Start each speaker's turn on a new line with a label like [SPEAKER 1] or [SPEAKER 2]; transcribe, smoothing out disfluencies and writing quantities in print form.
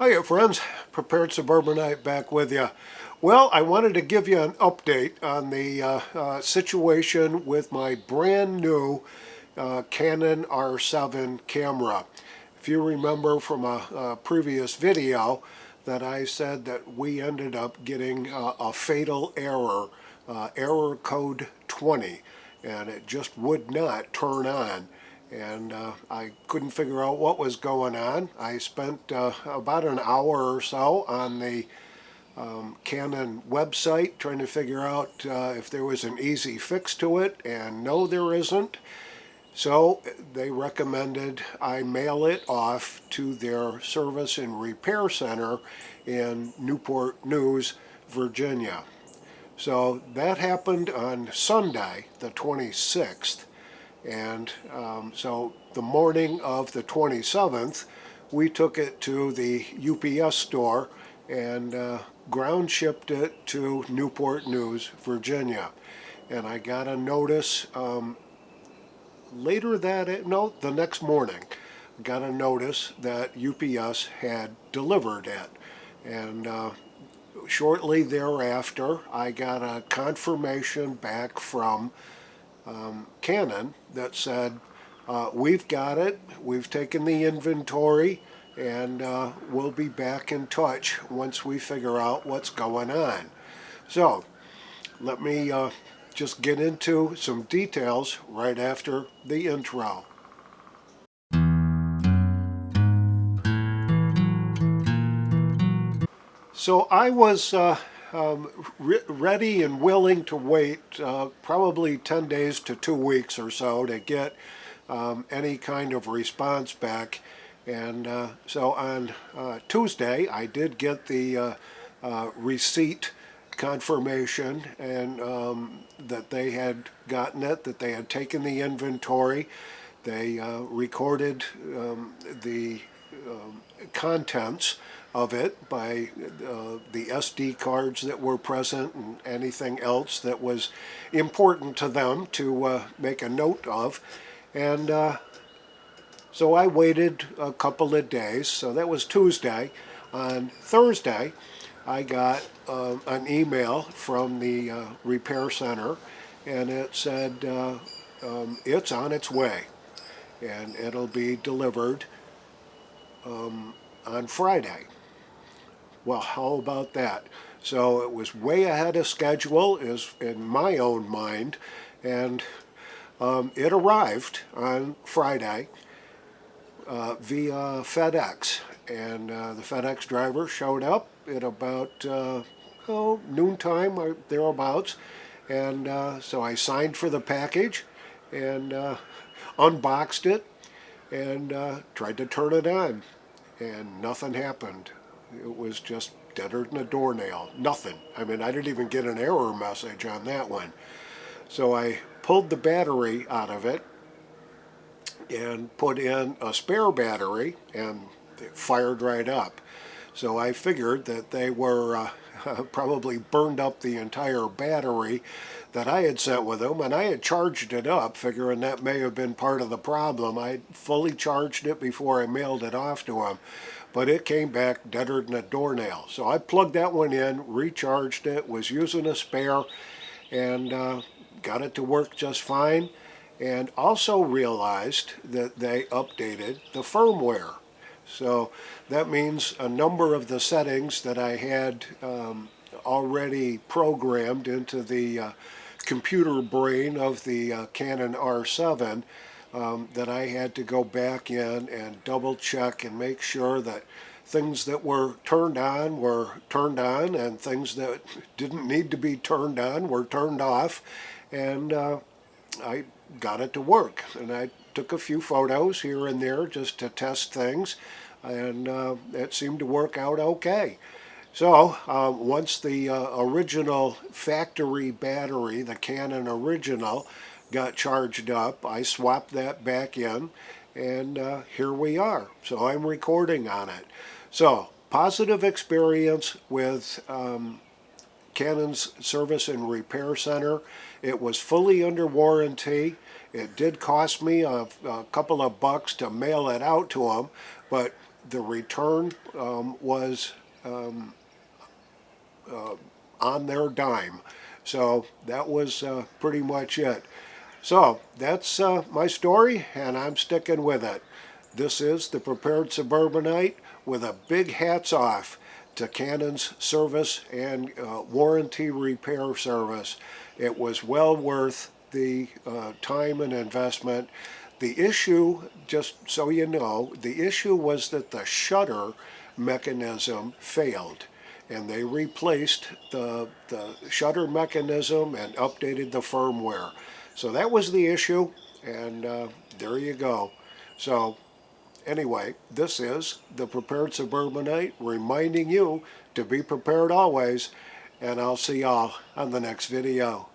[SPEAKER 1] Hiya friends, Prepared Suburbanite back with you. Well, I wanted to give you an update on the situation with my brand new Canon R7 camera. If you remember from a previous video that I said that we ended up getting a fatal error, error code 20, and it just would not turn on. And I couldn't figure out what was going on. I spent about an hour or so on the Canon website trying to figure out if there was an easy fix to it, and no, there isn't. So they recommended I mail it off to their service and repair center in Newport News, Virginia. So that happened on Sunday, the 26th. And so the morning of the 27th, we took it to the UPS store and ground shipped it to Newport News, Virginia. And I got a notice the next morning, got a notice that UPS had delivered it. And shortly thereafter, I got a confirmation back from Canon that said, we've got it, we've taken the inventory, and we'll be back in touch once we figure out what's going on. So let me just get into some details right after the intro. So I was ready and willing to wait probably 10 days to 2 weeks or so to get any kind of response back. And so on Tuesday, I did get the receipt confirmation and that they had gotten it, that they had taken the inventory. They recorded the contents of it by the SD cards that were present and anything else that was important to them to make a note of. And so I waited a couple of days. So that was Tuesday. On Thursday, I got an email from the repair center, and it said it's on its way, and it'll be delivered on Friday. Well, how about that? So it was way ahead of schedule, is in my own mind, and it arrived on Friday via FedEx, and the FedEx driver showed up at about noontime or thereabouts, and so I signed for the package and unboxed it and tried to turn it on, and nothing happened. It was just deader than a doornail. Nothing. I mean, I didn't even get an error message on that one. So I pulled the battery out of it and put in a spare battery, and it fired right up. So I figured that they were probably burned up the entire battery that I had sent with them, and I had charged it up, figuring that may have been part of the problem. I fully charged it before I mailed it off to them, but it came back deader than a doornail. So I plugged that one in, recharged it, was using a spare, and got it to work just fine, and also realized that they updated the firmware. So that means a number of the settings that I had already programmed into the computer brain of the Canon R7 that I had to go back in and double check and make sure that things that were turned on and things that didn't need to be turned on were turned off, and I got it to work. And I took a few photos here and there just to test things, and it seemed to work out okay. So once the original factory battery, the Canon original, got charged up, I swapped that back in, and here we are. So I'm recording on it. So positive experience with Canon's service and repair center. It was fully under warranty. It did cost me a couple of bucks to mail it out to them, but the return was on their dime. So that was pretty much it. So that's my story, and I'm sticking with it. This is the Prepared Suburbanite with a big hats off to Canon's service and warranty repair service. It was well worth the time and investment. The issue, just so you know, the issue was that the shutter mechanism failed, and they replaced the shutter mechanism and updated the firmware. So that was the issue, and there you go. So anyway, this is the Prepared Suburbanite reminding you to be prepared always, and I'll see y'all on the next video.